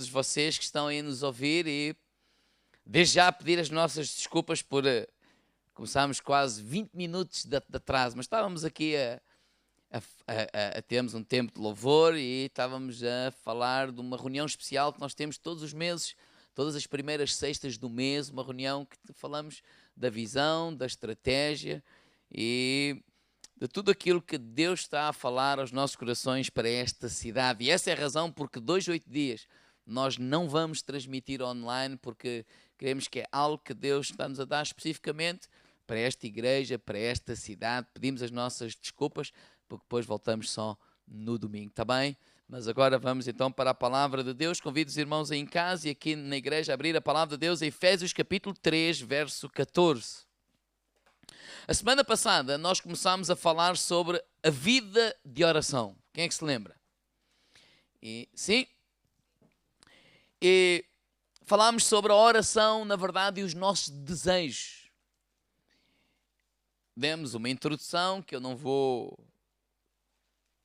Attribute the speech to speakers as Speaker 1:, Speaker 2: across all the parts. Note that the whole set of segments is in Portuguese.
Speaker 1: todos vocês que estão aí a nos ouvir e desde já pedir as nossas desculpas por começarmos quase 20 minutos de atraso, mas estávamos aqui a termos um tempo de louvor e estávamos a falar de uma reunião especial que nós temos todos os meses, todas as primeiras sextas do mês, uma reunião que falamos da visão, da estratégia e de tudo aquilo que Deus está a falar aos nossos corações para esta cidade. E essa é a razão porque 2 a 8 dias nós não vamos transmitir online, porque queremos que é algo que Deus está-nos a dar especificamente para esta igreja, para esta cidade. Pedimos as nossas desculpas, porque depois voltamos só no domingo, está bem? Mas agora vamos então para a palavra de Deus. Convido os irmãos aí em casa e aqui na igreja a abrir a palavra de Deus em Efésios capítulo 3, verso 14. A semana passada nós começámos a falar sobre a vida de oração. Quem é que se lembra? Sim? E falámos sobre a oração, na verdade, e os nossos desejos. Demos uma introdução que eu não vou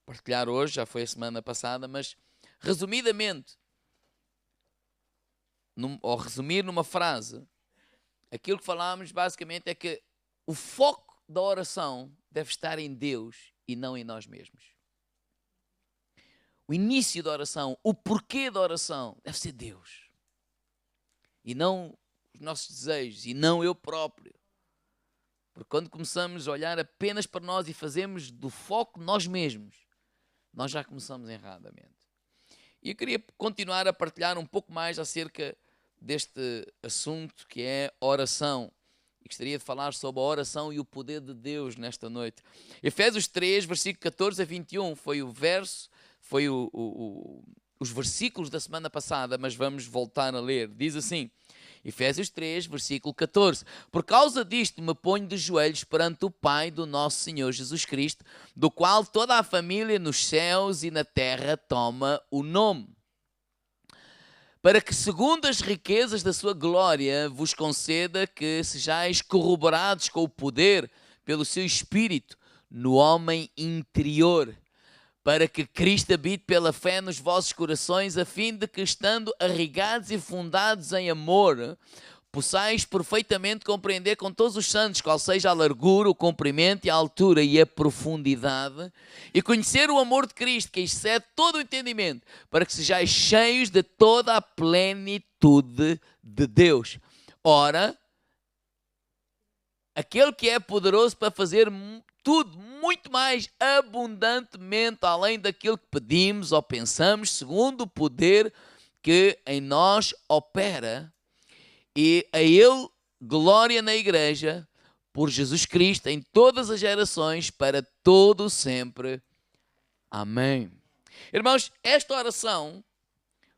Speaker 1: partilhar hoje, já foi a semana passada, mas resumidamente, ou resumir numa frase, aquilo que falámos basicamente é que o foco da oração deve estar em Deus e não em nós mesmos. O início da oração, o porquê da oração deve ser Deus. E não os nossos desejos, e não eu próprio. Porque quando começamos a olhar apenas para nós e fazemos do foco nós mesmos, nós já começamos erradamente. E eu queria continuar a partilhar um pouco mais acerca deste assunto que é oração. E gostaria de falar sobre a oração e o poder de Deus nesta noite. Efésios 3, versículo 14 a 21, foi o verso, foi os versículos da semana passada, mas vamos voltar a ler. Diz assim, Efésios 3, versículo 14. Por causa disto me ponho de joelhos perante o Pai do nosso Senhor Jesus Cristo, do qual toda a família nos céus e na terra toma o nome, para que, segundo as riquezas da sua glória, vos conceda que sejais corroborados com o poder pelo seu Espírito no homem interior, para que Cristo habite pela fé nos vossos corações, a fim de que, estando arraigados e fundados em amor, possais perfeitamente compreender com todos os santos qual seja a largura, o comprimento e a altura e a profundidade, e conhecer o amor de Cristo, que excede todo o entendimento, para que sejais cheios de toda a plenitude de Deus. Ora, aquele que é poderoso para fazer tudo muito mais abundantemente além daquilo que pedimos ou pensamos, segundo o poder que em nós opera, e a Ele glória na igreja por Jesus Cristo em todas as gerações, para todo sempre. Amém. Irmãos, esta oração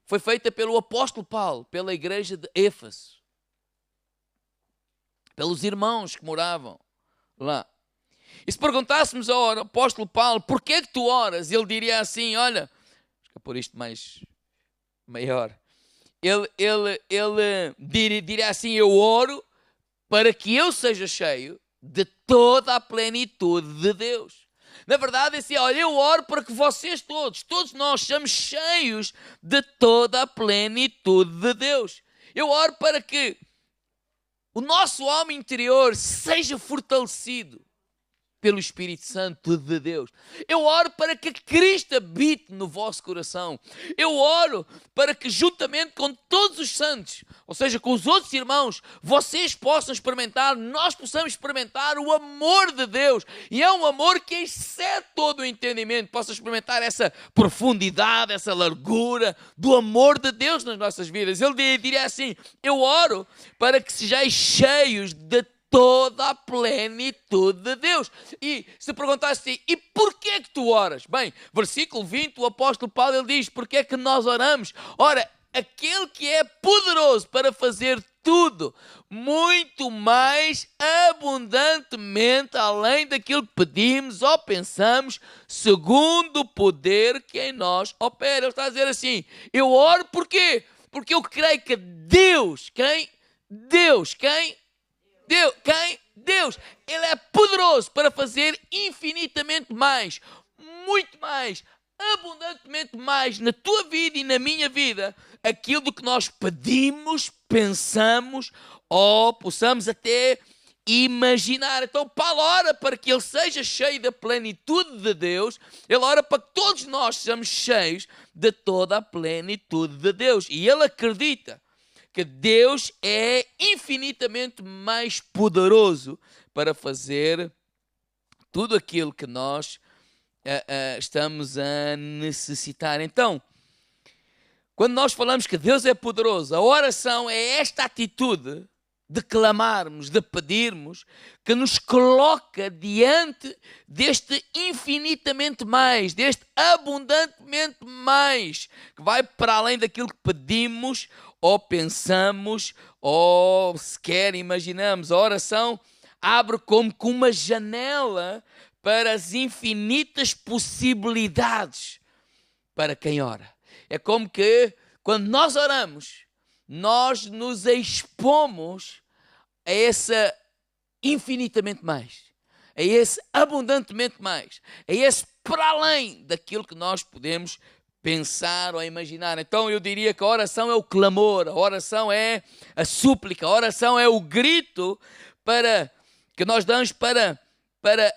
Speaker 1: foi feita pelo apóstolo Paulo, pela igreja de Éfeso, pelos irmãos que moravam lá. E se perguntássemos ao apóstolo Paulo, porquê é que tu oras? Ele diria assim, olha, vou pôr isto mais maior. Ele diria assim, eu oro para que eu seja cheio de toda a plenitude de Deus. Na verdade, assim, olha, eu oro para que vocês todos nós sejamos cheios de toda a plenitude de Deus. Eu oro para que o nosso homem interior seja fortalecido pelo Espírito Santo de Deus. Eu oro para que Cristo habite no vosso coração. Eu oro para que, juntamente com todos os santos, ou seja, com os outros irmãos, vocês possam experimentar, nós possamos experimentar o amor de Deus. E é um amor que excede todo o entendimento. Possa experimentar essa profundidade, essa largura do amor de Deus nas nossas vidas. Ele diria assim, eu oro para que sejais cheios de toda a plenitude de Deus. E se perguntasse assim, e porquê que tu oras? Bem, versículo 20, o apóstolo Paulo ele diz, porquê é que nós oramos? Ora, aquele que é poderoso para fazer tudo, muito mais abundantemente, além daquilo que pedimos ou pensamos, segundo o poder que em nós opera. Ele está a dizer assim, eu oro porquê? Porque eu creio que Deus, quem? Deus, quem? Deus, Ele é poderoso para fazer infinitamente mais, muito mais, abundantemente mais na tua vida e na minha vida, aquilo do que nós pedimos, pensamos ou possamos até imaginar. Então Paulo ora para que ele seja cheio da plenitude de Deus. Ele ora para que todos nós sejamos cheios de toda a plenitude de Deus. E ele acredita que Deus é infinitamente mais poderoso para fazer tudo aquilo que nós estamos a necessitar. Então, quando nós falamos que Deus é poderoso, a oração é esta atitude de clamarmos, de pedirmos, que nos coloca diante deste infinitamente mais, deste abundantemente mais, que vai para além daquilo que pedimos, ou pensamos, ou sequer imaginamos. A oração abre como que uma janela para as infinitas possibilidades para quem ora. É como que, quando nós oramos, nós nos expomos a esse infinitamente mais, a esse abundantemente mais, a esse para além daquilo que nós podemos pensar ou imaginar. Então eu diria que a oração é o clamor, a oração é a súplica, a oração é o grito que nós damos para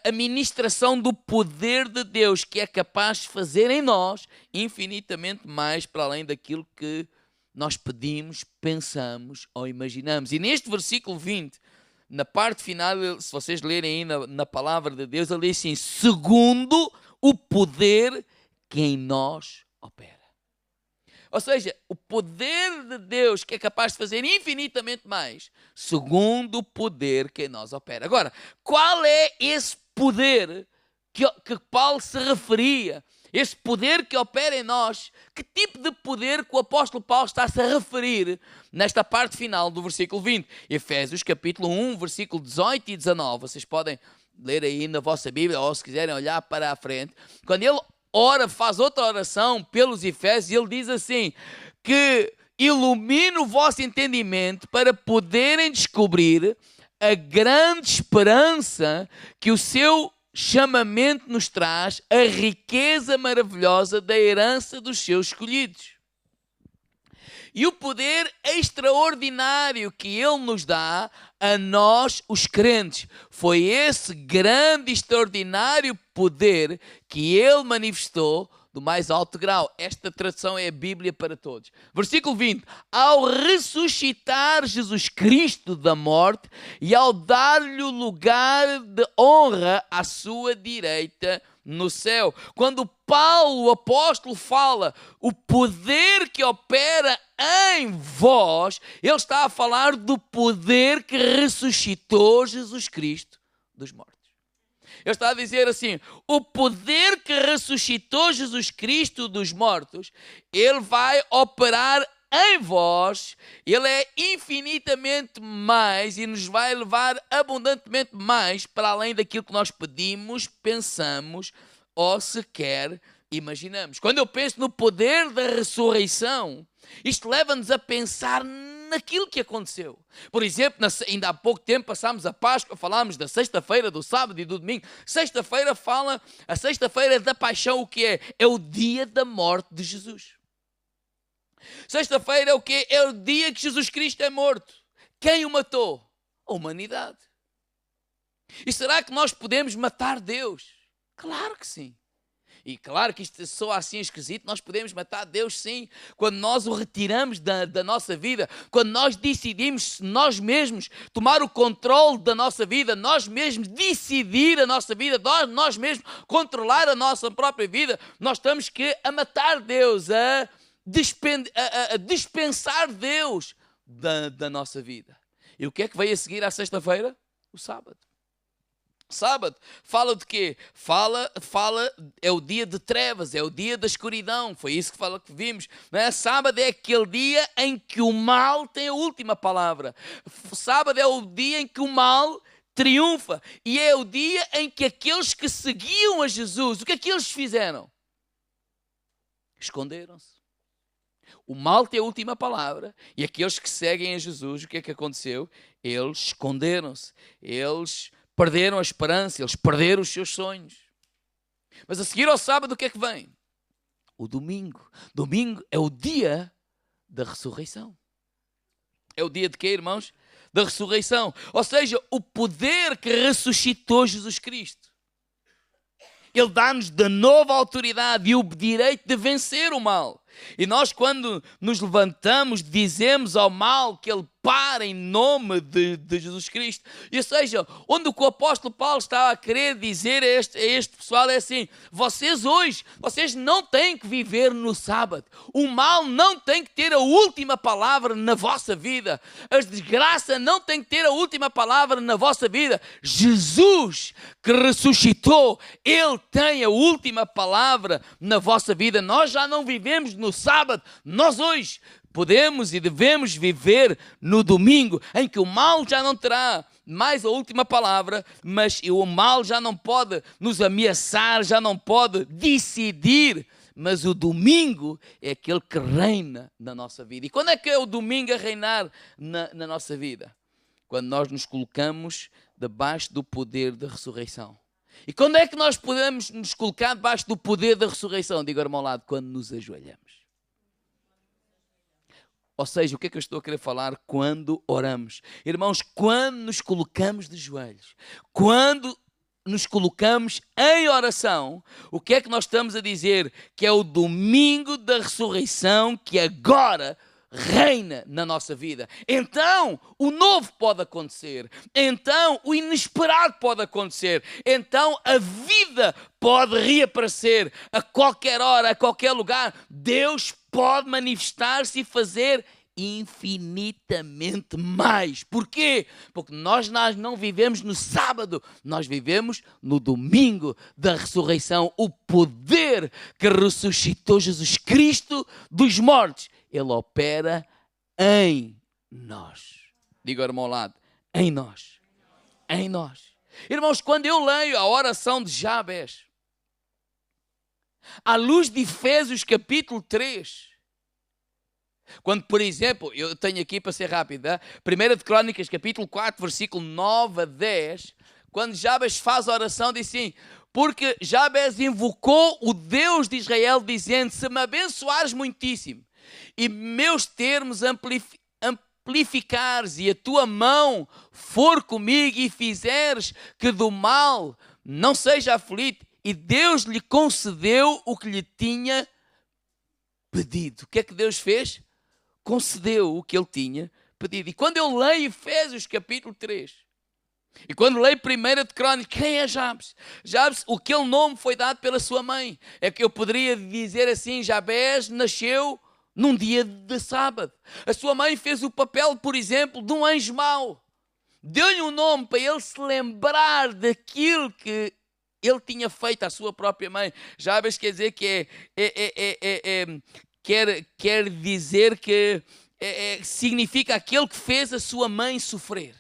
Speaker 1: a ministração do poder de Deus, que é capaz de fazer em nós infinitamente mais para além daquilo que nós pedimos, pensamos ou imaginamos. E neste versículo 20, na parte final, se vocês lerem aí na palavra de Deus, ele diz assim: segundo o poder que em nós opera. Ou seja, o poder de Deus que é capaz de fazer infinitamente mais, segundo o poder que em nós opera. Agora, qual é esse poder que Paulo se referia? Esse poder que opera em nós, que tipo de poder que o apóstolo Paulo está-se a referir nesta parte final do versículo 20? Efésios capítulo 1, versículo 18 e 19. Vocês podem ler aí na vossa Bíblia, ou se quiserem olhar para a frente. Quando ele ora, faz outra oração pelos Efésios, ele diz assim, que ilumine o vosso entendimento para poderem descobrir a grande esperança que o seu chamamento nos traz, a riqueza maravilhosa da herança dos seus escolhidos. E o poder extraordinário que Ele nos dá a nós, os crentes. Foi esse grande e extraordinário poder que Ele manifestou do mais alto grau. Esta tradução é a Bíblia para todos. Versículo 20. Ao ressuscitar Jesus Cristo da morte e ao dar-lhe o lugar de honra à sua direita no céu. Quando Paulo, o apóstolo, fala o poder que opera em vós, ele está a falar do poder que ressuscitou Jesus Cristo dos mortos. Ele está a dizer assim, o poder que ressuscitou Jesus Cristo dos mortos, ele vai operar em vós, ele é infinitamente mais e nos vai levar abundantemente mais para além daquilo que nós pedimos, pensamos ou sequer imaginamos. Quando eu penso no poder da ressurreição, isto leva-nos a pensar naquilo que aconteceu. Por exemplo, ainda há pouco tempo passámos a Páscoa, falámos da sexta-feira, do sábado e do domingo. A sexta-feira da paixão, o que é? É o dia da morte de Jesus. Sexta-feira é o quê? É o dia que Jesus Cristo é morto. Quem o matou? A humanidade. E será que nós podemos matar Deus? Claro que sim. E claro que isto soa assim esquisito, nós podemos matar Deus sim, quando nós o retiramos da nossa vida, quando nós decidimos nós mesmos tomar o controle da nossa vida, nós mesmos decidir a nossa vida, nós mesmos controlar a nossa própria vida, nós estamos a matar Deus, a dispensar Deus da nossa vida. E o que é que veio a seguir à sexta-feira? O sábado. Sábado fala de quê? Fala, é o dia de trevas, é o dia da escuridão, foi isso que vimos, não é? Sábado é aquele dia em que o mal tem a última palavra. Sábado é o dia em que o mal triunfa e é o dia em que aqueles que seguiam a Jesus, o que é que eles fizeram? Esconderam-se. O mal tem a última palavra e aqueles que seguem a Jesus, o que é que aconteceu? Eles esconderam-se, eles perderam a esperança, eles perderam os seus sonhos. Mas a seguir ao sábado, o que é que vem? O domingo. Domingo é o dia da ressurreição. É o dia de quê, irmãos? Da ressurreição. Ou seja, o poder que ressuscitou Jesus Cristo. Ele dá-nos de nova autoridade e o direito de vencer o mal. E nós, quando nos levantamos, dizemos ao mal que ele para em nome de Jesus Cristo. Ou seja, onde o que o apóstolo Paulo está a querer dizer a este pessoal é assim: vocês hoje, vocês não têm que viver no sábado. O mal não tem que ter a última palavra na vossa vida. A desgraça não tem que ter a última palavra na vossa vida. Jesus, que ressuscitou, ele tem a última palavra na vossa vida. Nós já não vivemos no sábado, nós hoje podemos e devemos viver no domingo, em que o mal já não terá mais a última palavra, mas o mal já não pode nos ameaçar, já não pode decidir, mas o domingo é aquele que reina na nossa vida. E quando é que é o domingo a reinar na nossa vida? Quando nós nos colocamos debaixo do poder da ressurreição. E quando é que nós podemos nos colocar debaixo do poder da ressurreição? Diga ao irmão ao lado: quando nos ajoelhamos. Ou seja, o que é que eu estou a querer falar? Quando oramos. Irmãos, quando nos colocamos de joelhos, quando nos colocamos em oração, o que é que nós estamos a dizer? Que é o domingo da ressurreição que agora reina na nossa vida. Então, o novo pode acontecer. Então, o inesperado pode acontecer. Então, a vida pode reaparecer a qualquer hora, a qualquer lugar. Deus pode manifestar-se e fazer infinitamente mais. Porquê? Porque nós não vivemos no sábado, nós vivemos no domingo da ressurreição. O poder que ressuscitou Jesus Cristo dos mortos, ele opera em nós. Diga ao irmão ao lado: em nós. Em nós. Irmãos, quando eu leio a oração de Jabes, à luz de Efésios capítulo 3, quando, por exemplo, eu tenho aqui para ser rápido, 1 de Crônicas capítulo 4, versículo 9 a 10, quando Jabes faz a oração, diz assim: porque Jabes invocou o Deus de Israel, dizendo: se me abençoares muitíssimo, e meus termos amplificares, e a tua mão for comigo, e fizeres que do mal não seja aflito, e Deus lhe concedeu o que lhe tinha pedido. O que é que Deus fez? Concedeu o que ele tinha pedido. E quando eu leio Efésios capítulo 3, e quando leio 1 de Crônicas, quem é Jabes? Jabes, aquele nome foi dado pela sua mãe. É que eu poderia dizer assim: Jabes nasceu num dia de sábado. A sua mãe fez o papel, por exemplo, de um anjo mau. Deu-lhe um nome para ele se lembrar daquilo que ele tinha feito à sua própria mãe. Jabes quer dizer que quer dizer que significa aquele que fez a sua mãe sofrer.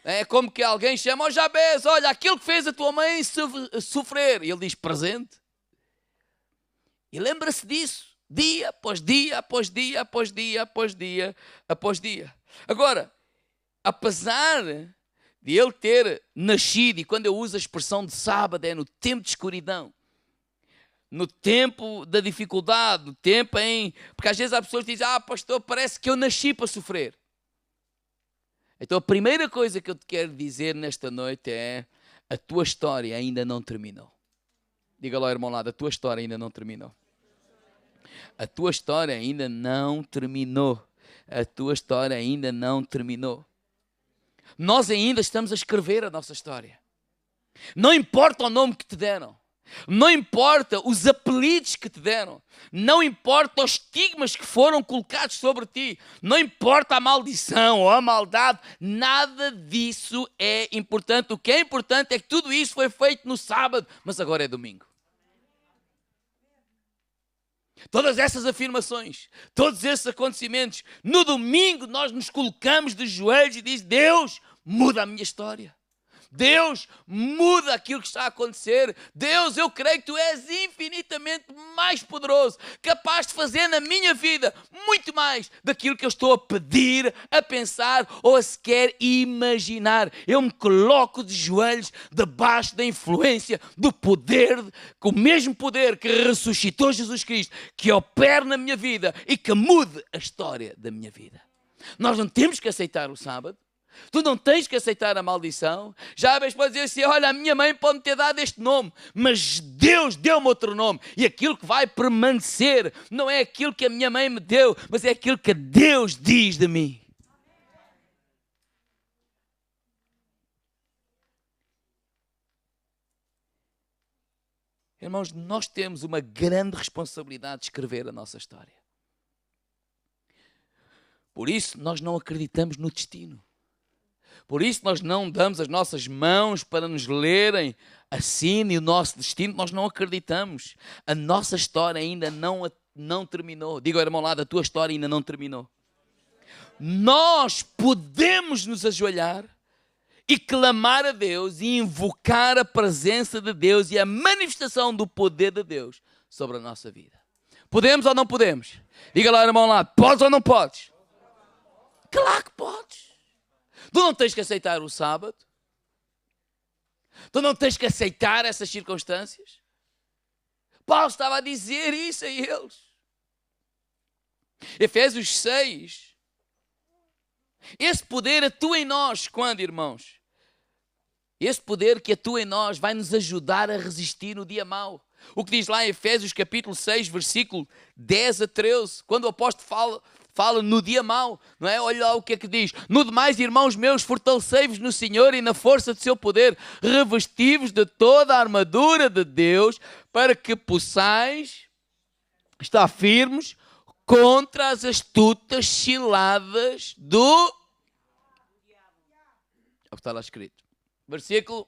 Speaker 1: É como que alguém chama: ó Jabes, olha, aquele que fez a tua mãe sofrer. E ele diz: presente. E lembra-se disso, dia após dia, após dia, após dia, após dia, após dia. Agora, apesar de ele ter nascido, e quando eu uso a expressão de sábado é no tempo de escuridão, no tempo da dificuldade, no tempo em... Porque às vezes há pessoas que dizem: pastor, parece que eu nasci para sofrer. Então a primeira coisa que eu te quero dizer nesta noite é: a tua história ainda não terminou. Diga lá, irmão, lá, a tua história ainda não terminou. A tua história ainda não terminou. A tua história ainda não terminou. Nós ainda estamos a escrever a nossa história. Não importa o nome que te deram. Não importa os apelidos que te deram. Não importa os estigmas que foram colocados sobre ti. Não importa a maldição ou a maldade. Nada disso é importante. O que é importante é que tudo isso foi feito no sábado, mas agora é domingo. Todas essas afirmações, todos esses acontecimentos, no domingo nós nos colocamos de joelhos e diz: Deus, muda a minha história. Deus, muda aquilo que está a acontecer. Deus, eu creio que Tu és infinitamente mais poderoso, capaz de fazer na minha vida muito mais daquilo que eu estou a pedir, a pensar ou a sequer imaginar. Eu me coloco de joelhos debaixo da influência do poder, com o mesmo poder que ressuscitou Jesus Cristo, que opera na minha vida e que mude a história da minha vida. Nós não temos que aceitar o sábado. Tu não tens que aceitar a maldição. Já a vez pode dizer assim, olha, a minha mãe pode me ter dado este nome, mas Deus deu-me outro nome. E aquilo que vai permanecer não é aquilo que a minha mãe me deu, mas é aquilo que Deus diz de mim. Irmãos, nós temos uma grande responsabilidade de escrever a nossa história. Por isso, nós não acreditamos no destino. Por isso, nós não damos as nossas mãos para nos lerem, assine o nosso destino. Nós não acreditamos. A nossa história ainda não terminou. Diga ao irmão lá, a tua história ainda não terminou. Nós podemos nos ajoelhar e clamar a Deus e invocar a presença de Deus e a manifestação do poder de Deus sobre a nossa vida. Podemos ou não podemos? Diga lá, irmão lá, podes ou não podes? Claro que podes. Tu não tens que aceitar o sábado. Tu não tens que aceitar essas circunstâncias. Paulo estava a dizer isso a eles. Efésios 6. Esse poder atua em nós quando, irmãos? Esse poder que atua em nós vai nos ajudar a resistir no dia mau. O que diz lá em Efésios capítulo 6, versículo 10 a 13, quando o apóstolo fala no dia mau, não é? Olha lá o que é que diz. No demais, irmãos meus, fortalecei-vos no Senhor e na força do seu poder, revesti-vos de toda a armadura de Deus, para que possais estar firmes contra as astutas ciladas do... É o que está lá escrito. Versículo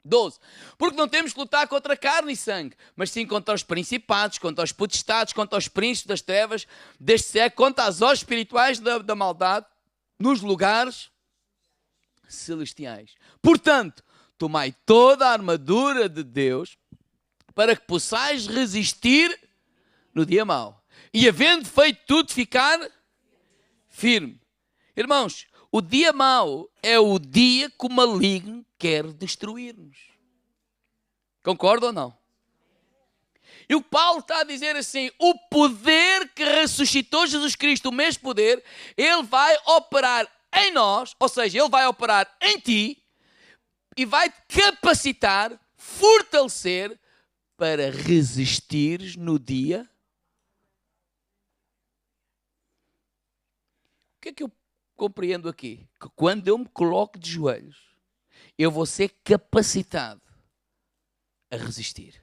Speaker 1: 12. Porque não temos que lutar contra carne e sangue, mas sim contra os principados, contra os potestades, contra os príncipes das trevas deste século, contra as hostes espirituais da maldade nos lugares celestiais. Portanto, tomai toda a armadura de Deus para que possais resistir no dia mau. E havendo feito tudo, ficar firme. Irmãos, o dia mau é o dia que o maligno quer destruir-nos. Concorda ou não? E o Paulo está a dizer assim, o poder que ressuscitou Jesus Cristo, o mesmo poder, ele vai operar em nós, ou seja, ele vai operar em ti e vai te capacitar, fortalecer para resistires no dia. O que é que eu compreendo aqui? Que quando eu me coloco de joelhos, eu vou ser capacitado a resistir.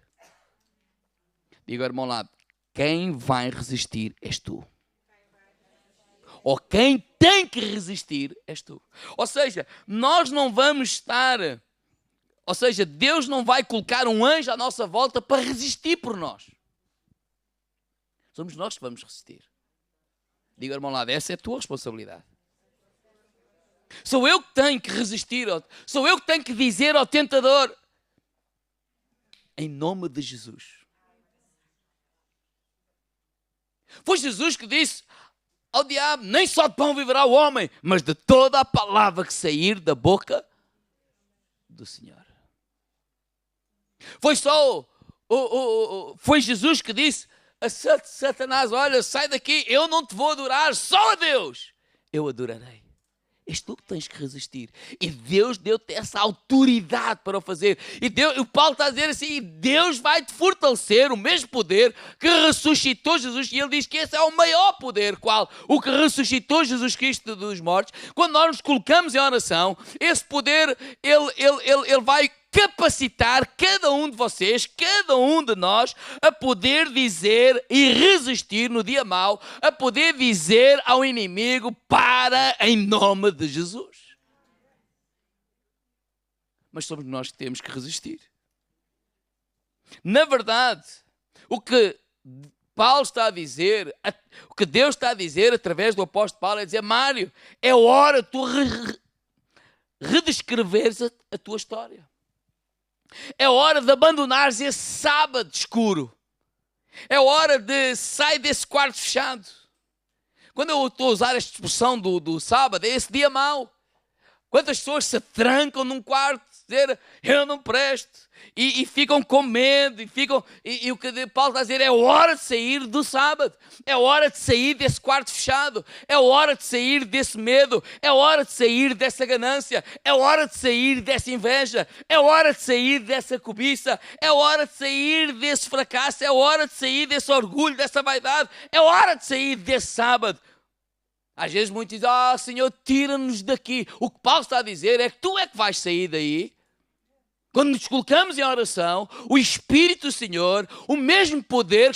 Speaker 1: Diga ao irmão lá, quem vai resistir és tu. Ou quem tem que resistir és tu. Ou seja, nós não vamos estar... Ou seja, Deus não vai colocar um anjo à nossa volta para resistir por nós. Somos nós que vamos resistir. Diga ao irmão lá, essa é a tua responsabilidade. Sou eu que tenho que resistir, sou eu que tenho que dizer ao tentador, em nome de Jesus. Foi Jesus que disse ao diabo, nem só de pão viverá o homem, mas de toda a palavra que sair da boca do Senhor. Foi Jesus que disse a Satanás, olha, sai daqui, eu não te vou adorar, só a Deus eu adorarei. És tu que tens que resistir. E Deus deu-te essa autoridade para o fazer. E o Paulo está a dizer assim, Deus vai te fortalecer, o mesmo poder que ressuscitou Jesus. E ele diz que esse é o maior poder, qual? O que ressuscitou Jesus Cristo dos mortos. Quando nós nos colocamos em oração, esse poder, ele vai capacitar cada um de vocês, cada um de nós, a poder dizer e resistir no dia mau, a poder dizer ao inimigo, para em nome de Jesus. Mas somos nós que temos que resistir. Na verdade, o que Paulo está a dizer, o que Deus está a dizer através do apóstolo Paulo é dizer, Mário, é hora de tu redescreveres a tua história. É hora de abandonares esse sábado escuro. É hora de sair desse quarto fechado. Quando eu estou a usar esta expressão do sábado, é esse dia mau. Quantas pessoas se trancam num quarto, dizer eu não presto, e ficam com medo, e o que Paulo está a dizer é hora de sair do sábado, é hora de sair desse quarto fechado, é hora de sair desse medo, é hora de sair dessa ganância, é hora de sair dessa inveja, é hora de sair dessa cobiça, é hora de sair desse fracasso, é hora de sair desse orgulho, dessa vaidade, é hora de sair desse sábado. Às vezes muitos dizem, Senhor, tira-nos daqui. O que Paulo está a dizer é que tu é que vais sair daí. Quando nos colocamos em oração, o Espírito do Senhor, o mesmo poder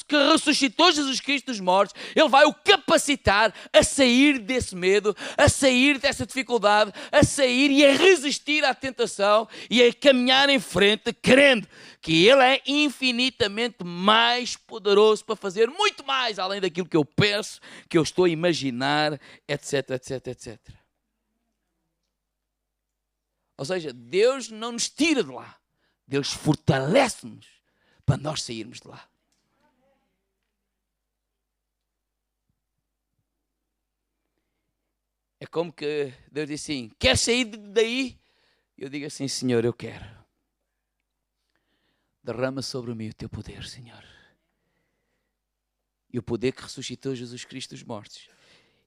Speaker 1: que ressuscitou Jesus Cristo dos mortos, Ele vai o capacitar a sair desse medo, a sair dessa dificuldade, a sair e a resistir à tentação e a caminhar em frente, crendo que Ele é infinitamente mais poderoso para fazer muito mais, além daquilo que eu penso, que eu estou a imaginar, etc, etc, etc. Ou seja, Deus não nos tira de lá. Deus fortalece-nos para nós sairmos de lá. É como que Deus diz assim, quer sair daí? Eu digo assim, Senhor, eu quero. Derrama sobre mim o teu poder, Senhor. E o poder que ressuscitou Jesus Cristo dos mortos.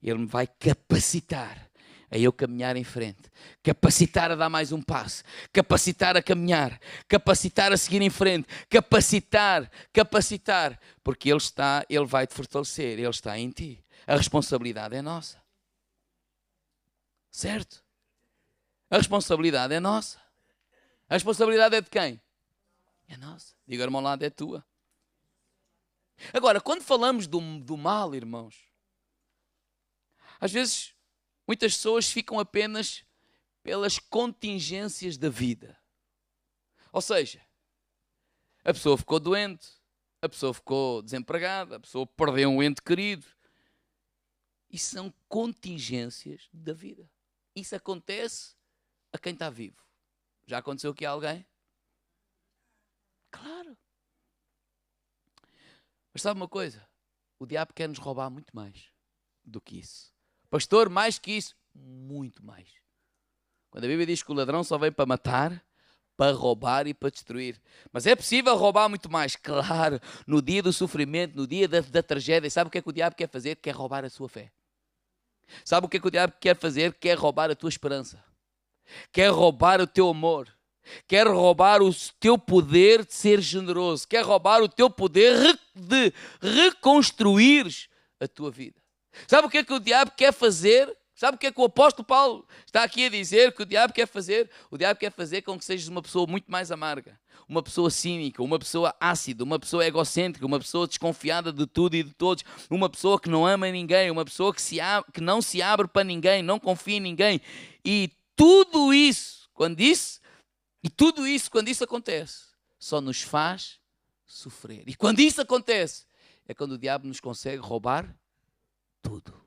Speaker 1: Ele me vai capacitar a eu caminhar em frente, capacitar a dar mais um passo, capacitar a caminhar, capacitar a seguir em frente, capacitar, porque Ele vai te fortalecer, Ele está em ti. A responsabilidade é nossa. Certo? A responsabilidade é nossa. A responsabilidade é de quem? É nossa. Diga, irmão, ao lado é tua. Agora, quando falamos do mal, irmãos, às vezes muitas pessoas ficam apenas pelas contingências da vida. Ou seja, a pessoa ficou doente, a pessoa ficou desempregada, a pessoa perdeu um ente querido. Isso são contingências da vida. Isso acontece a quem está vivo. Já aconteceu aqui a alguém? Claro. Mas sabe uma coisa? O diabo quer nos roubar muito mais do que isso. Pastor, mais que isso, muito mais. Quando a Bíblia diz que o ladrão só vem para matar, para roubar e para destruir. Mas é possível roubar muito mais. Claro, no dia do sofrimento, no dia da tragédia, sabe o que é que o diabo quer fazer? Quer roubar a sua fé. Sabe o que é que o diabo quer fazer? Quer roubar a tua esperança. Quer roubar o teu amor. Quer roubar o teu poder de ser generoso. Quer roubar o teu poder de reconstruir a tua vida. Sabe o que é que o diabo quer fazer? Sabe o que é que o apóstolo Paulo está aqui a dizer que o diabo quer fazer? O diabo quer fazer com que sejas uma pessoa muito mais amarga, uma pessoa cínica, uma pessoa ácida, uma pessoa egocêntrica, uma pessoa desconfiada de tudo e de todos, uma pessoa que não ama ninguém, uma pessoa que não se abre para ninguém, não confia em ninguém. E tudo isso, quando isso acontece, só nos faz sofrer. E quando isso acontece, é quando o diabo nos consegue roubar tudo.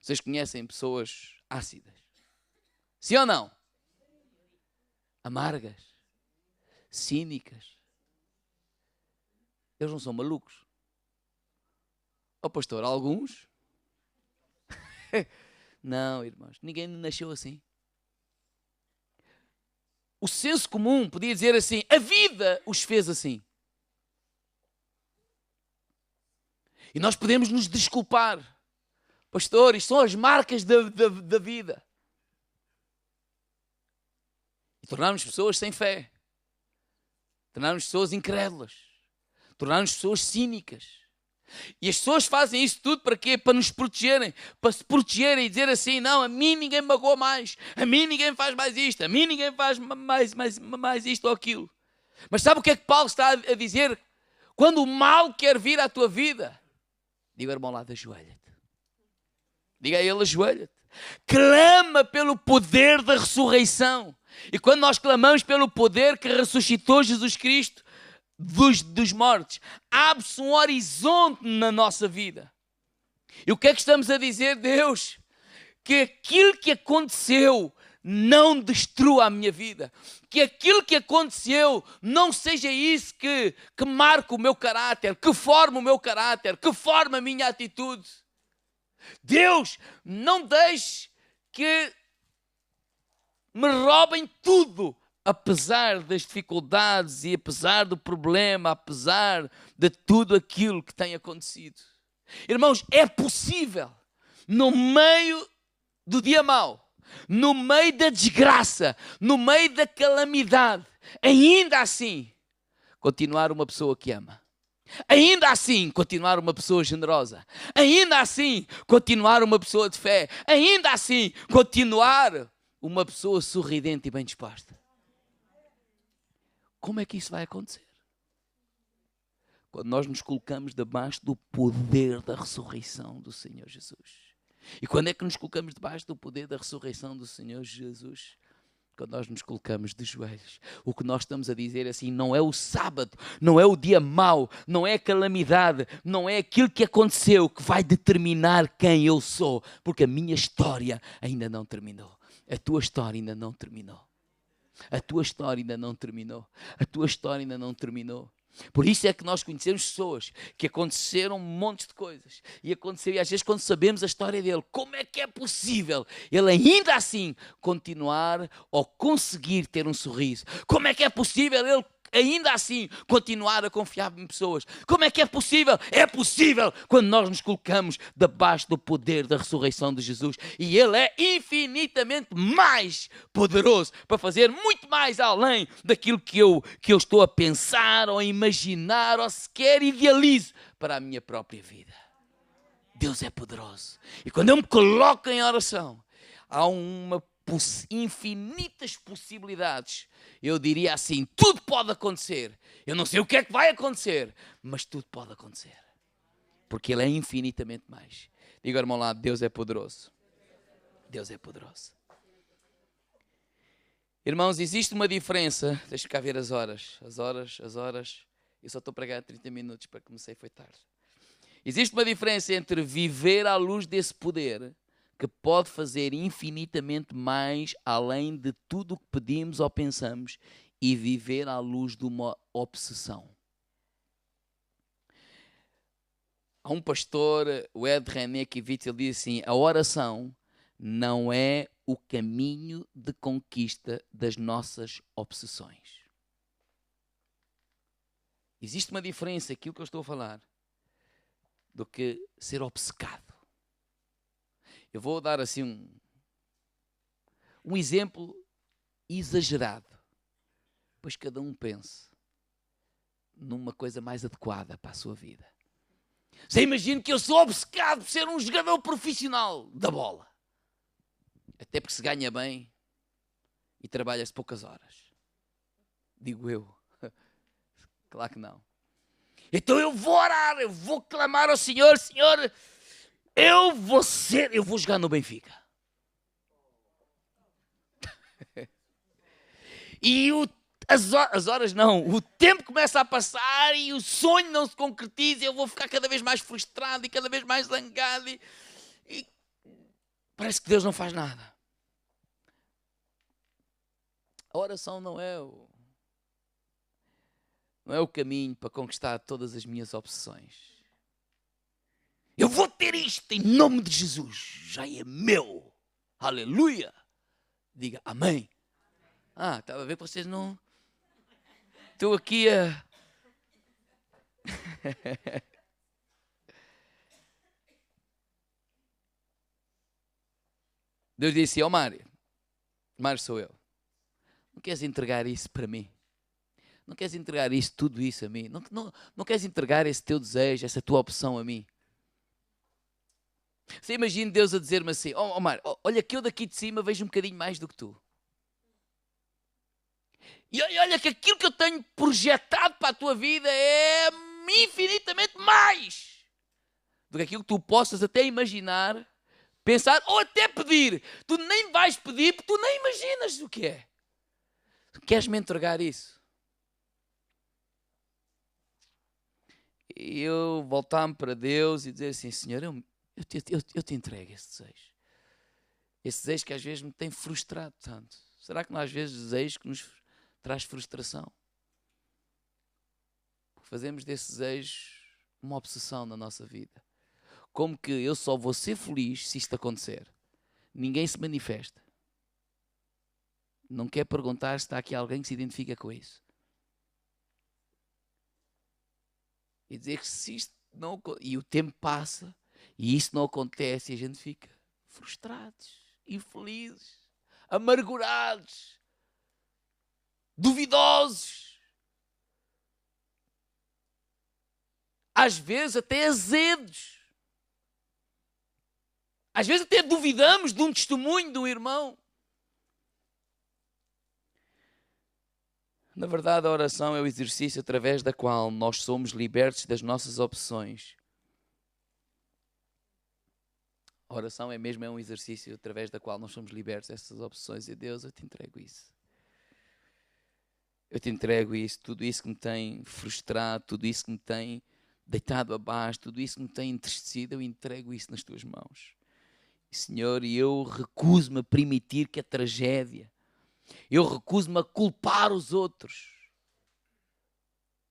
Speaker 1: Vocês conhecem pessoas ácidas? Sim ou não? Amargas? Cínicas? Eles não são malucos? Oh, pastor, alguns? Não, irmãos, ninguém nasceu assim. O senso comum podia dizer assim, a vida os fez assim. E nós podemos nos desculpar. Pastor, isto são as marcas da vida. E tornarmos pessoas sem fé. Tornarmos pessoas incrédulas. Tornarmos pessoas cínicas. E as pessoas fazem isso tudo para quê? Para nos protegerem. Para se protegerem e dizer assim, não, a mim ninguém me magoa mais. A mim ninguém faz mais isto. A mim ninguém faz mais isto ou aquilo. Mas sabe o que é que Paulo está a dizer? Quando o mal quer vir à tua vida, diga ao irmão lá, ajoelha-te. Diga a ele, ajoelha-te. Clama pelo poder da ressurreição. E quando nós clamamos pelo poder que ressuscitou Jesus Cristo dos mortos, abre-se um horizonte na nossa vida. E o que é que estamos a dizer? Deus, que aquilo que aconteceu não destrua a minha vida. Que aquilo que aconteceu não seja isso que marca o meu caráter, que forma o meu caráter, que forma a minha atitude. Deus, não deixe que me roubem tudo, apesar das dificuldades e apesar do problema, apesar de tudo aquilo que tem acontecido. Irmãos, é possível, no meio do dia mau, no meio da desgraça, no meio da calamidade, ainda assim, continuar uma pessoa que ama. Ainda assim, continuar uma pessoa generosa. Ainda assim, continuar uma pessoa de fé. Ainda assim, continuar uma pessoa sorridente e bem disposta. Como é que isso vai acontecer? Quando nós nos colocamos debaixo do poder da ressurreição do Senhor Jesus. E quando é que nos colocamos debaixo do poder da ressurreição do Senhor Jesus? Quando nós nos colocamos de joelhos. O que nós estamos a dizer assim, não é o sábado, não é o dia mau, não é a calamidade, não é aquilo que aconteceu que vai determinar quem eu sou, porque a minha história ainda não terminou. A tua história ainda não terminou. A tua história ainda não terminou. A tua história ainda não terminou. Por isso é que nós conhecemos pessoas que aconteceram montes de coisas. E aconteceu, e às vezes quando sabemos a história dele, como é que é possível ele ainda assim continuar ou conseguir ter um sorriso? Como é que é possível ele ainda assim continuar a confiar em pessoas? Como é que é possível? É possível quando nós nos colocamos debaixo do poder da ressurreição de Jesus. E Ele é infinitamente mais poderoso para fazer muito mais além daquilo que eu estou a pensar ou a imaginar ou sequer idealizo para a minha própria vida. Deus é poderoso. E quando eu me coloco em oração, há infinitas possibilidades. Eu diria assim, tudo pode acontecer. Eu não sei o que é que vai acontecer, mas tudo pode acontecer. Porque Ele é infinitamente mais. Diga, irmão lá, Deus é poderoso. Deus é poderoso. Irmãos, existe uma diferença. Deixa-me cá ver as horas. As horas. Eu só estou a pregar 30 minutos para comecei, foi tarde. Existe uma diferença entre viver à luz desse poder, que pode fazer infinitamente mais além de tudo o que pedimos ou pensamos, e viver à luz de uma obsessão. Há um pastor, o Ed Renekiewicz, ele diz assim, a oração não é o caminho de conquista das nossas obsessões. Existe uma diferença, aquilo que eu estou a falar, do que ser obcecado. Eu vou dar assim um exemplo exagerado, pois cada um pense numa coisa mais adequada para a sua vida. Você imagina que eu sou obcecado por ser um jogador profissional da bola. Até porque se ganha bem e trabalha-se poucas horas. Digo eu. Claro que não. Então eu vou orar, eu vou clamar ao Senhor, Senhor, eu vou jogar no Benfica. E as horas não, o tempo começa a passar e o sonho não se concretiza, eu vou ficar cada vez mais frustrado e cada vez mais zangado e parece que Deus não faz nada. A oração não é o caminho para conquistar todas as minhas obsessões. Eu vou ter isto em nome de Jesus, já é meu. Aleluia. Diga amém. Estava a ver que vocês não... Estou aqui a... Deus disse, ó Mário sou eu. Não queres entregar isso para mim? Não queres entregar isso, tudo isso a mim? Não queres entregar esse teu desejo, essa tua opção a mim? Você imagina Deus a dizer-me assim, ó Mário, olha que eu daqui de cima vejo um bocadinho mais do que tu. E olha que aquilo que eu tenho projetado para a tua vida é infinitamente mais do que aquilo que tu possas até imaginar, pensar ou até pedir. Tu nem vais pedir porque tu nem imaginas o que é. Queres-me entregar isso? E eu voltar-me para Deus e dizer assim, Senhor, eu te entrego esse desejo. Esse desejo que às vezes me tem frustrado tanto. Será que não há às vezes desejo que nos traz frustração? Fazemos desse desejo uma obsessão na nossa vida. Como que eu só vou ser feliz se isto acontecer. Ninguém se manifesta. Não quer perguntar se está aqui alguém que se identifica com isso. E dizer que se isto não... E o tempo passa e isso não acontece e a gente fica frustrados, infelizes, amargurados, duvidosos. Às vezes até azedos. Às vezes até duvidamos de um testemunho de um irmão. Na verdade, a oração é o exercício através da qual nós somos libertos das nossas opções. A oração é um exercício através da qual nós somos libertos dessas opções. E Deus, eu te entrego isso. Eu te entrego isso, tudo isso que me tem frustrado, tudo isso que me tem deitado abaixo, tudo isso que me tem entristecido, eu entrego isso nas tuas mãos. Senhor, eu recuso-me a permitir que a tragédia, eu recuso-me a culpar os outros.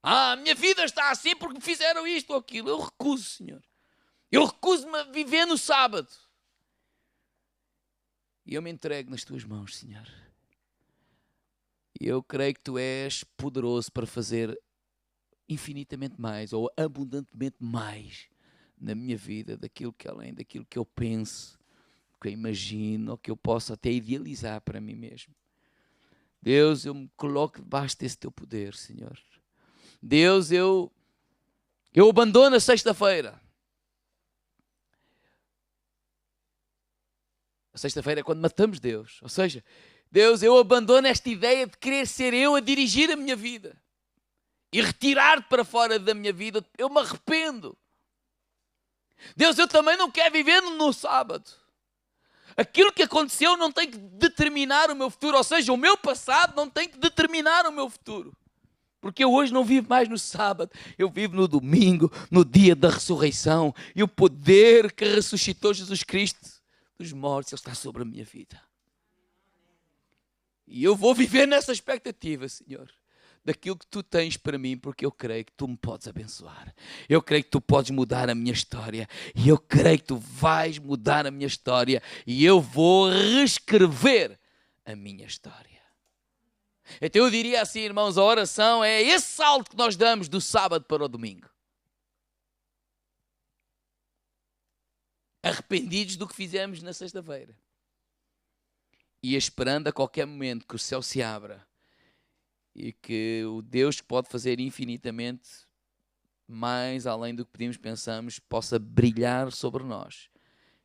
Speaker 1: A minha vida está assim porque me fizeram isto ou aquilo. Eu recuso, Senhor. Eu recuso-me a viver no sábado. E eu me entrego nas tuas mãos, Senhor. E eu creio que tu és poderoso para fazer infinitamente mais ou abundantemente mais na minha vida daquilo que além daquilo que eu penso, que eu imagino ou que eu posso até idealizar para mim mesmo. Deus, eu me coloco debaixo desse teu poder, Senhor. Deus, eu abandono a sexta-feira. A sexta-feira é quando matamos Deus. Ou seja, Deus, eu abandono esta ideia de querer ser eu a dirigir a minha vida. E retirar-te para fora da minha vida. Eu me arrependo. Deus, eu também não quero viver no sábado. Aquilo que aconteceu não tem que determinar o meu futuro. Ou seja, o meu passado não tem que determinar o meu futuro. Porque eu hoje não vivo mais no sábado. Eu vivo no domingo, no dia da ressurreição. E o poder que ressuscitou Jesus Cristo dos mortos, Ele está sobre a minha vida. E eu vou viver nessa expectativa, Senhor, daquilo que Tu tens para mim, porque eu creio que Tu me podes abençoar. Eu creio que Tu podes mudar a minha história. E eu creio que Tu vais mudar a minha história. E eu vou reescrever a minha história. Então eu diria assim, irmãos, a oração é esse salto que nós damos do sábado para o domingo. Arrependidos do que fizemos na sexta-feira. E esperando a qualquer momento que o céu se abra e que o Deus que pode fazer infinitamente mais além do que pedimos, pensamos, possa brilhar sobre nós.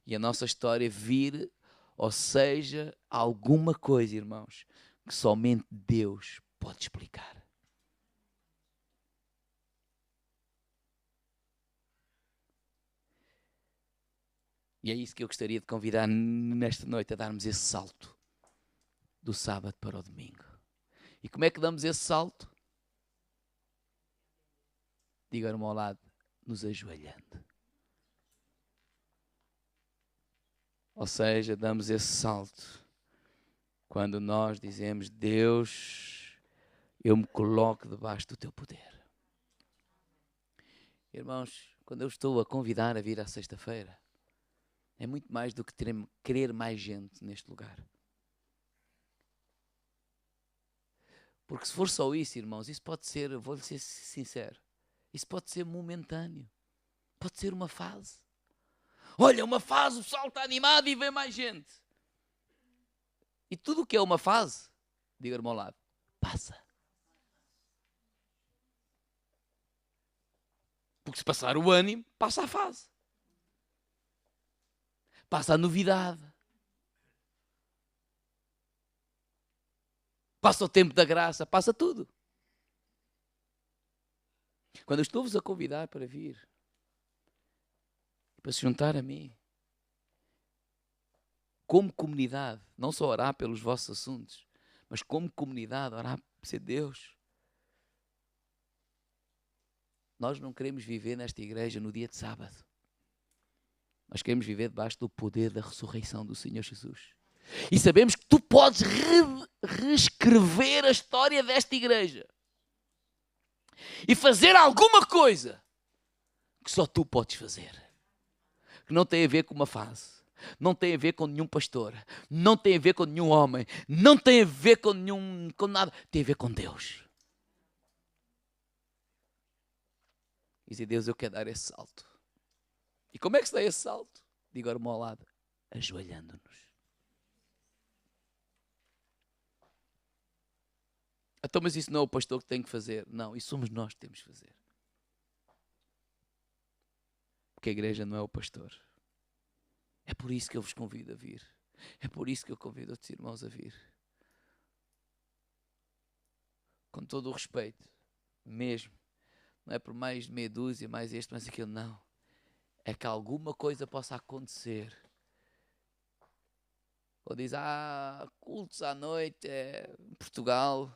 Speaker 1: E a nossa história vir, ou seja, alguma coisa, irmãos, que somente Deus pode explicar. E é isso que eu gostaria de convidar nesta noite, a darmos esse salto do sábado para o domingo. E como é que damos esse salto? Diga ao irmão ao lado, nos ajoelhando. Ou seja, damos esse salto quando nós dizemos, Deus, eu me coloco debaixo do Teu poder. Irmãos, quando eu estou a convidar a vir à sexta-feira, é muito mais do que querer mais gente neste lugar. Porque se for só isso, irmãos, isso pode ser, vou-lhe ser sincero, isso pode ser momentâneo. Pode ser uma fase. Olha, uma fase, o pessoal está animado e vem mais gente. E tudo o que é uma fase, diga-me ao lado, passa. Porque se passar o ânimo, passa a fase. Passa a novidade. Passa o tempo da graça, passa tudo. Quando eu estou-vos a convidar para vir, para se juntar a mim, como comunidade, não só orar pelos vossos assuntos, mas como comunidade, orar por ser Deus. Nós não queremos viver nesta igreja no dia de sábado. Nós queremos viver debaixo do poder da ressurreição do Senhor Jesus. E sabemos que tu podes reescrever a história desta igreja. E fazer alguma coisa que só tu podes fazer. Que não tem a ver com uma fase. Não tem a ver com nenhum pastor. Não tem a ver com nenhum homem. Não tem a ver com nada. Tem a ver com Deus. E dizer, Deus, eu quero dar esse salto. E como é que se dá esse salto? Digo, irmão ao lado, ajoelhando-nos. Então, mas isso não é o pastor que tem que fazer. Não, isso somos nós que temos que fazer. Porque a igreja não é o pastor. É por isso que eu vos convido a vir. É por isso que eu convido outros irmãos a vir. Com todo o respeito, mesmo. Não é por mais de meia dúzia, mais este, mais aquilo, não. É que alguma coisa possa acontecer. Ou diz, cultos à noite, em Portugal.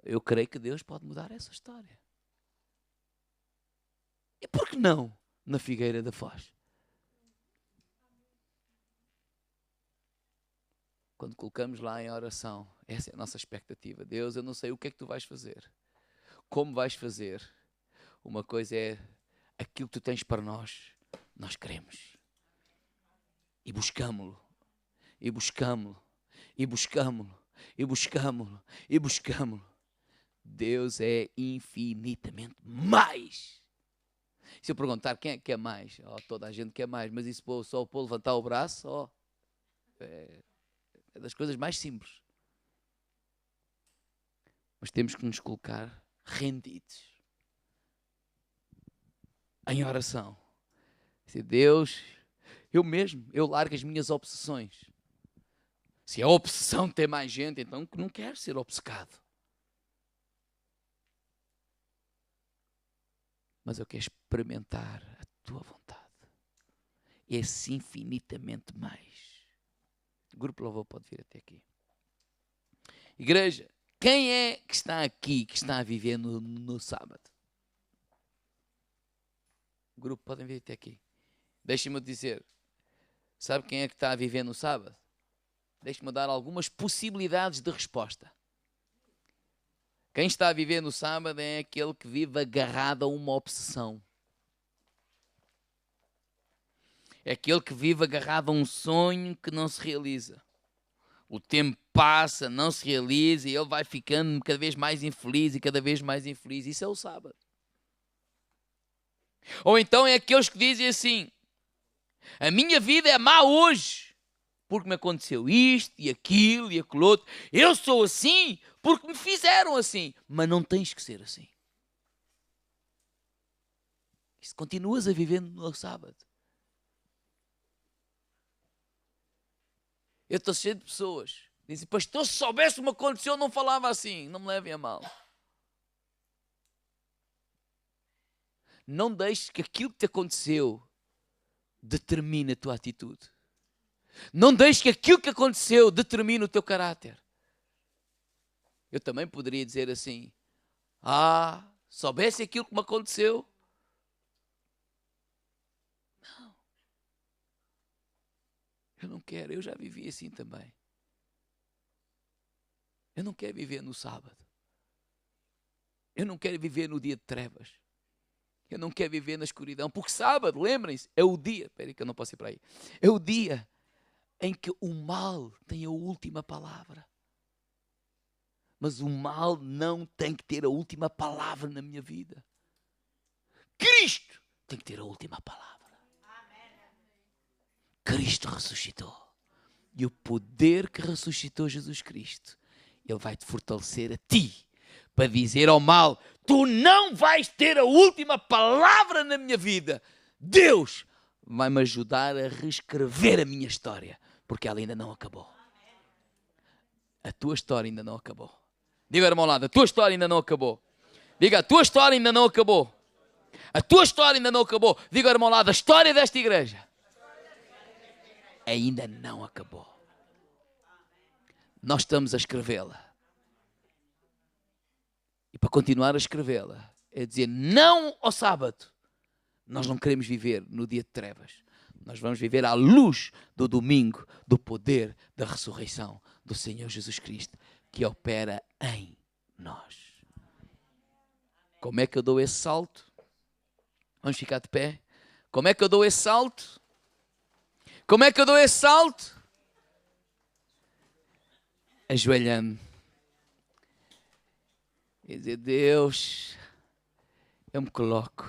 Speaker 1: Eu creio que Deus pode mudar essa história. E por que não na Figueira da Foz? Quando colocamos lá em oração, essa é a nossa expectativa. Deus, eu não sei o que é que tu vais fazer. Como vais fazer? Uma coisa é aquilo que tu tens para nós. Nós queremos. E buscámo-lo. E buscámo-lo. E buscámo-lo. E buscámo-lo. E buscámo-lo. Deus é infinitamente mais. Se eu perguntar quem é que quer mais? Toda a gente quer mais. Mas isso só para levantar o braço, é das coisas mais simples. Mas temos que nos colocar rendidos. Em oração. Dizer, Deus, eu largo as minhas obsessões. Se é obsessão de ter mais gente, então não quero ser obcecado. Mas eu quero experimentar a tua vontade. Esse infinitamente mais. O grupo louvor pode vir até aqui. Igreja, quem é que está aqui, que está a viver no sábado? O grupo podem vir até aqui. Deixem-me dizer, sabe quem é que está a viver no sábado? Deixe-me dar algumas possibilidades de resposta. Quem está a viver no sábado é aquele que vive agarrado a uma obsessão. É aquele que vive agarrado a um sonho que não se realiza. O tempo passa, não se realiza e ele vai ficando cada vez mais infeliz e cada vez mais infeliz. Isso é o sábado. Ou então é aqueles que dizem assim, a minha vida é má hoje, porque me aconteceu isto e aquilo e aquilo outro. Eu sou assim porque me fizeram assim. Mas não tens que ser assim. Se continuas a viver no sábado. Eu estou cheio de pessoas que dizem, pastor, se soubesse o que me aconteceu, não falava assim. Não me levem a mal. Não deixes que aquilo que te aconteceu determine a tua atitude. Não deixes que aquilo que aconteceu determine o teu caráter. Eu também poderia dizer assim, soubesse aquilo que me aconteceu. Não. Eu não quero, eu já vivi assim também. Eu não quero viver no sábado. Eu não quero viver no dia de trevas. Eu não quero viver na escuridão. Porque sábado, lembrem-se, é o dia. Espera aí que eu não posso ir para aí. É o dia em que o mal tem a última palavra. Mas o mal não tem que ter a última palavra na minha vida. Cristo tem que ter a última palavra. Cristo ressuscitou. E o poder que ressuscitou Jesus Cristo, Ele vai te fortalecer a ti, para dizer ao mal, tu não vais ter a última palavra na minha vida. Deus vai-me ajudar a reescrever a minha história, porque ela ainda não acabou. A tua história ainda não acabou. Diga, irmão, ao lado, a tua história ainda não acabou. Diga, a tua história ainda não acabou. A tua história ainda não acabou. Diga, irmão, ao lado, a história desta igreja ainda não acabou. Nós estamos a escrevê-la. E para continuar a escrevê-la, é dizer não ao sábado. Nós não queremos viver no dia de trevas. Nós vamos viver à luz do domingo, do poder da ressurreição do Senhor Jesus Cristo, que opera em nós. Como é que eu dou esse salto? Vamos ficar de pé? Como é que eu dou esse salto? Como é que eu dou esse salto? Ajoelhando. E dizer, Deus, eu me coloco